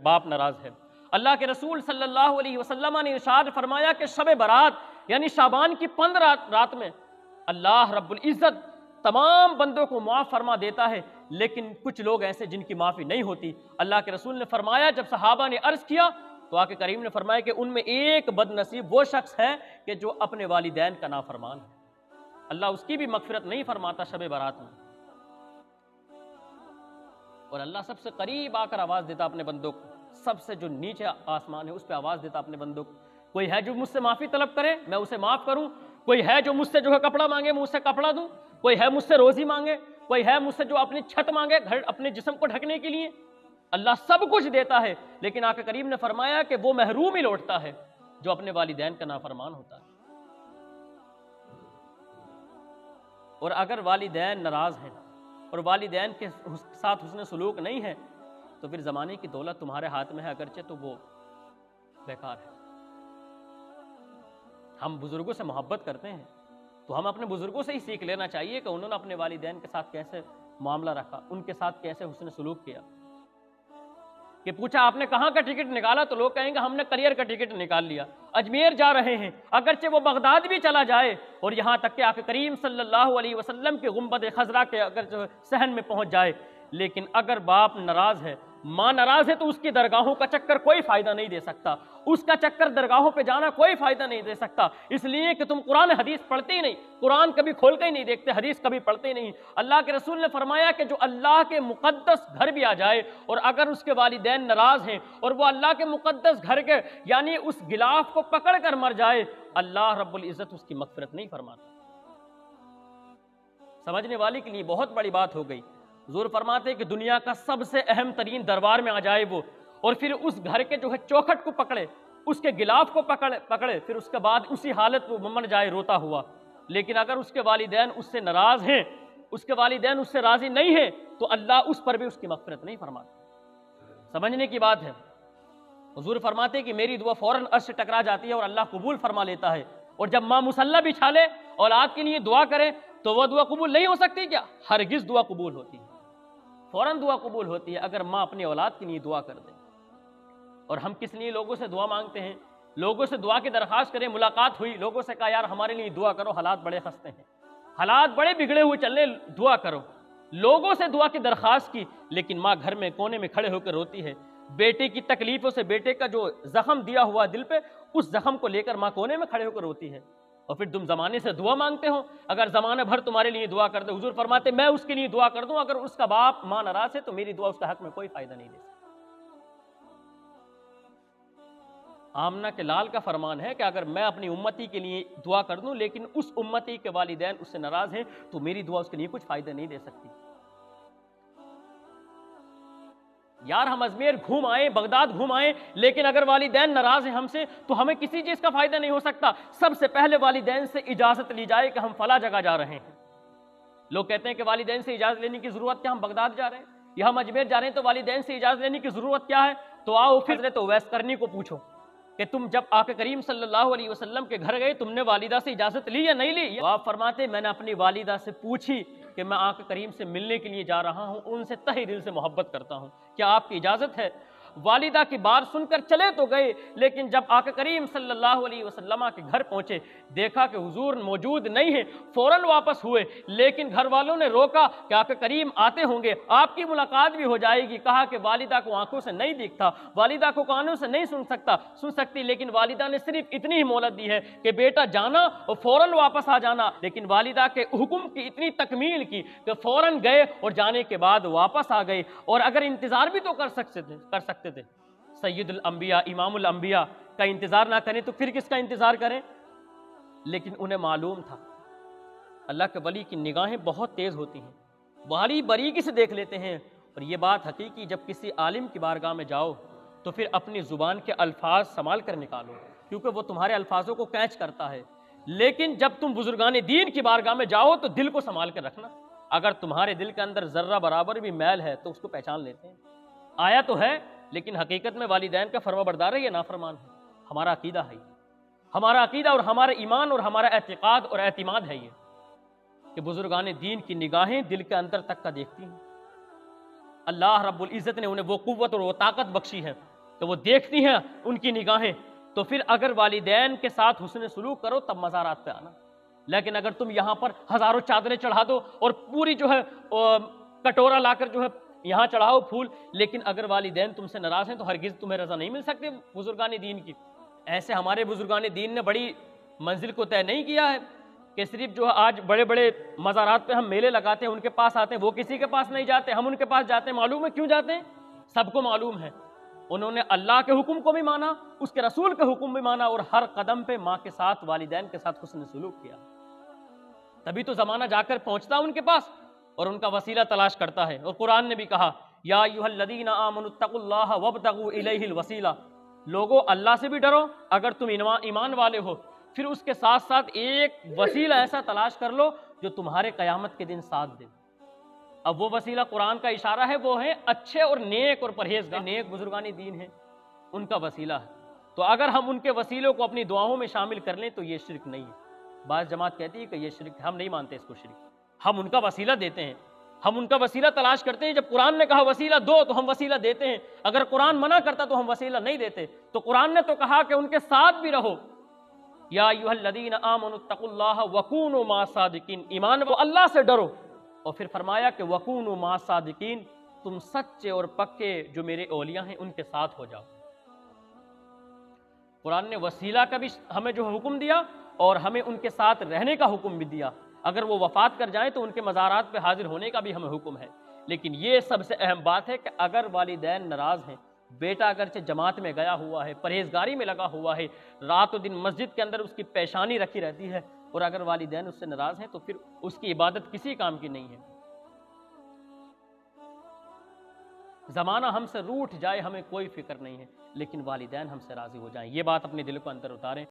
बाप नाराज है। अल्लाह के रसूल सल्लल्लाहु अलैहि वसल्लम ने इरशाद फरमाया कि शब बारात यानी शाबान की 15 रात में अल्लाह रब्बुल इज़्ज़त तमाम बंदों को माफ़ फरमा देता है, लेकिन कुछ लोग ऐसे जिनकी माफ़ी नहीं होती। अल्लाह के रसूल ने फरमाया, जब सहाबा ने अर्ज़ किया तो आके करीम ने फरमाया कि उनमें एक बदनसीब वो शख्स है कि जो अपने वालिदैन का नाफरमान है, अल्लाह उसकी भी मगफिरत नहीं फरमाता शब बारात में। और अल्लाह सबसे करीब आकर आवाज़ देता अपने बंदों को, सबसे जो नीचे आसमान है उस पर आवाज़ देता अपने बंदों को। कोई है जो मुझसे माफ़ी तलब करे, मैं उसे माफ़ करूँ। कोई है जो मुझसे जो है कपड़ा मांगे, मैं उसे कपड़ा दूँ। कोई है मुझसे रोज़ी मांगे, कोई है मुझसे जो अपनी छत मांगे घर अपने जिस्म को ढकने के लिए। अल्लाह सब कुछ देता है, लेकिन आका करीम ने फरमाया कि वो महरूम ही लौटता है जो अपने वालिदैन का नाफरमान होता है। और अगर वालिदैन नाराज़ हैं और वालिदैन के साथ हुस्न सलूक नहीं है तो फिर ज़माने की दौलत तुम्हारे हाथ में है, अगरचे तो वो बेकार है। हम बुज़ुर्गों से मोहब्बत करते हैं तो हम अपने बुज़ुर्गों से ही सीख लेना चाहिए कि उन्होंने अपने वालिदैन के साथ कैसे मामला रखा, उनके साथ कैसे हुस्न सलूक किया। कि पूछा आपने कहाँ का टिकट निकाला, तो लोग कहेंगे हमने करियर का टिकट निकाल लिया, अजमेर जा रहे हैं, अगरचे वो बगदाद भी चला जाए। और यहाँ तक कि आके करीम सल्लल्लाहु अलैहि वसल्लम के गुंबद खजरा के अगर जो सहन में पहुँच जाए, लेकिन अगर बाप नाराज़ है, माँ नाराज़ है, तो उसकी दरगाहों का चक्कर कोई फ़ायदा नहीं दे सकता, उसका चक्कर दरगाहों पे जाना कोई फ़ायदा नहीं दे सकता। इसलिए कि तुम कुरान हदीस पढ़ते ही नहीं, कुरान कभी खोल के ही नहीं देखते, हदीस कभी पढ़ते ही नहीं। अल्लाह के रसूल ने फरमाया कि जो अल्लाह के मुक़द्दस घर भी आ जाए और अगर उसके वालिदैन नाराज़ हैं और वो अल्लाह के मुक़द्दस घर के यानी उस गिलाफ को पकड़ कर मर जाए, अल्लाह रब्बुल इज़्ज़त उसकी मग़फ़िरत नहीं फरमाता। समझने वाले के लिए बहुत बड़ी बात हो गई। हुज़ूर फरमाते कि दुनिया का सबसे अहम तरीन दरबार में आ जाए वो, और फिर उस घर के जो है चौखट को पकड़े, उसके गिलाफ को पकड़े, फिर उसके बाद उसी हालत वो मर जाए रोता हुआ। लेकिन अगर उसके वालिदैन उससे नाराज़ हैं, उसके वालिदैन उससे राज़ी नहीं हैं, तो अल्लाह उस पर भी उसकी मग़फ़िरत नहीं फरमाता। समझने की बात है। हुज़ूर फरमाते कि मेरी दुआ फ़ौरन अर्श से टकरा जाती है और अल्लाह कबूल फरमा लेता है। और जब माँ मुसल्ला बिछा ले औलाद के लिए दुआ करे तो वह दुआ कबूल नहीं हो सकती क्या? हरगिज़ दुआ कबूल होती है, फ़ौरन दुआ कबूल होती है अगर माँ अपनी औलाद के लिए दुआ कर दे। और हम किस लिए लोगों से दुआ मांगते हैं? लोगों से दुआ की दरख्वास्त करें, मुलाकात हुई, लोगों से कहा यार हमारे लिए दुआ करो, हालात बड़े खस्ते हैं, हालात बड़े बिगड़े हुए चल रहे, दुआ करो। लोगों से दुआ की दरख्वास्त की, लेकिन माँ घर में कोने में खड़े होकर रोती है। बेटे की तकलीफों से, बेटे का जो जख्म दिया हुआ दिल पे, उस जख्म को लेकर माँ कोने में खड़े होकर रोती है। और फिर तुम ज़माने से दुआ मांगते हो, अगर ज़माने भर तुम्हारे लिए दुआ कर दे, हुजूर फरमाते मैं उसके लिए दुआ कर दूं, अगर उसका बाप माँ नाराज़ है तो मेरी दुआ उसका हक में कोई फ़ायदा नहीं दे सकती। आमना के लाल का फरमान है कि अगर मैं अपनी उम्मती के लिए दुआ कर दूं लेकिन उस उम्मती के वालिदैन उससे नाराज़ हैं तो मेरी दुआ उसके लिए कुछ फ़ायदा नहीं दे सकती। यार हम अजमेर घूम आए, बगदाद घूम आए, लेकिन अगर वालिदैन नाराज़ हैं हमसे तो हमें किसी चीज़ का फ़ायदा नहीं हो सकता। सबसे पहले वालिदैन से इजाज़त ली जाए कि हम फ़ला जगह जा रहे हैं। लोग कहते हैं कि वालिदैन से इजाज़त लेने की ज़रूरत क्या, हम बगदाद जा रहे हैं या हम अजमेर जा रहे हैं तो वालिदैन से इजाज़त लेने की ज़रूरत क्या है? तो आओ फिर हज़रत उवैस करनी को पूछो कि तुम जब आके करीम सल्लल्लाहु अलैहि वसल्लम के घर गए, तुमने वालिदा से इजाज़त ली या नहीं ली? आप फरमाते मैंने अपनी वालिदा से पूछी कि मैं आके करीम से मिलने के लिए जा रहा हूँ, उनसे तहे दिल से मोहब्बत करता हूँ, क्या आपकी इजाज़त है? वालिदा की बात सुनकर चले तो गए, लेकिन जब आका करीम सल्लल्लाहु अलैहि वसल्लम के घर पहुंचे, देखा कि हुजूर मौजूद नहीं है, फौरन वापस हुए। लेकिन घर वालों ने रोका कि आका करीम आते होंगे, आपकी मुलाकात भी हो जाएगी। कहा कि वालिदा को आंखों से नहीं दिखता, वालिदा को कानों से नहीं सुन सकती, लेकिन वालिदा ने सिर्फ इतनी ही मोहलत दी है कि बेटा जाना और फौरन वापस आ जाना। लेकिन वालिदा के हुक्म की इतनी तकमील की कि फौरन गए और जाने के बाद वापस आ गए। और अगर इंतजार भी तो कर सकते थे, सैयदुल अंबिया इमामुल अंबिया का इंतजार ना करें तो फिर किसका इंतजार करें? लेकिन उन्हें मालूम था अल्लाह के वली की निगाहें बहुत तेज होती हैं, बड़ी बारीकी से देख लेते हैं। और ये बात हकीकी, जब किसी आलिम की बारगाह में जाओ तो फिर अपनी जुबान के अल्फाज संभाल कर निकालो, क्योंकि वो तुम्हारे अल्फाजों को कैच करता है। लेकिन जब तुम बुजुर्गान दीन की बारगाह में जाओ तो दिल को संभाल कर रखना। अगर तुम्हारे दिल के अंदर जर्रा बराबर भी मैल है तो उसको पहचान लेते हैं। आया तो है, लेकिन हकीकत में वालिदैन का फरमाबरदार है या नाफरमान है? हमारा अकीदा है, हमारा अकीदा और हमारा ईमान और हमारा एतिकाद और एतिमाद है ये कि बुजुर्गान दीन की निगाहें दिल के अंदर तक का देखती हैं। अल्लाह रब्बुल इज़्ज़त ने उन्हें वो कुव्वत और वो ताकत बख्शी है तो वो देखती हैं उनकी निगाहें। तो फिर अगर वालिदैन के साथ हुस्न सलूक करो तब मज़ारात पे आना। लेकिन अगर तुम यहाँ पर हज़ारों चादरें चढ़ा दो और पूरी जो है कटोरा लाकर जो है यहाँ चढ़ाओ फूल, लेकिन अगर वालिदैन तुमसे नाराज़ हैं तो हरगिज़ तुम्हें रज़ा नहीं मिल सकती बुजुर्गान दीन की। ऐसे हमारे बुजुर्गान दीन ने बड़ी मंजिल को तय नहीं किया है कि सिर्फ जो है आज बड़े बड़े मज़ारात पे हम मेले लगाते हैं, उनके पास आते हैं, वो किसी के पास नहीं जाते, हम उनके पास जाते हैं। मालूम है क्यों जाते हैं? सबको मालूम है उन्होंने अल्लाह के हुक्म को भी माना, उसके रसूल के हुक्म भी माना और हर कदम पे माँ के साथ वालिदैन के साथ हुस्न सलूक किया। तभी तो ज़माना जाकर पहुँचता उनके पास और उनका वसीला तलाश करता है। और कुरान ने भी कहा, या अय्युहल्लज़ीना आमनुत्तकुल्लाह वब्तगू इलैहिल वसीला, लोगो अल्लाह से भी डरो अगर तुम ईमान वाले हो, फिर उसके साथ साथ एक वसीला ऐसा तलाश कर लो जो तुम्हारे क़यामत के दिन साथ दे। अब वो वसीला कुरान का इशारा है, वो है अच्छे और नेक और परहेज़गार नेक बुजुर्गानी दीन है, उनका वसीला है। तो अगर हम उनके वसीलों को अपनी दुआओं में शामिल कर लें तो ये शिर्क नहीं है। बाज़ जमात कहती है कि ये शिर्क, हम नहीं मानते इसको शिर्क। हम उनका वसीला देते हैं, हम उनका वसीला तलाश करते हैं। जब कुरान ने कहा वसीला दो तो हम वसीला देते हैं, अगर कुरान मना करता तो हम वसीला नहीं देते। तो कुरान ने तो कहा कि उनके साथ भी रहो, या अय्युहल्लज़ीना आमनुत्तकुल्लाह वकूनू मास्सादिकीन, ईमान वो अल्लाह से डरो। और फिर फरमाया कि वकूनू मास्सादिकीन, तुम सच्चे और पक्के जो मेरे औलिया हैं उनके साथ हो जाओ। कुरान ने वसीला का भी हमें जो हुक्म दिया और हमें उनके साथ रहने का हुक्म भी दिया। अगर वो वफात कर जाएं तो उनके मज़ारात पे हाजिर होने का भी हमें हुक्म है। लेकिन ये सबसे अहम बात है कि अगर वालिदैन नाराज़ हैं, बेटा अगरचे जमात में गया हुआ है, परहेजगारी में लगा हुआ है, रात और दिन मस्जिद के अंदर उसकी पेशानी रखी रहती है, और अगर वालिदैन उससे नाराज़ हैं तो फिर उसकी इबादत किसी काम की नहीं है। ज़माना हमसे रूठ जाए हमें कोई फिक्र नहीं है, लेकिन वालिदैन हमसे राज़ी हो जाएं, ये बात अपने दिल को अंदर उतारें।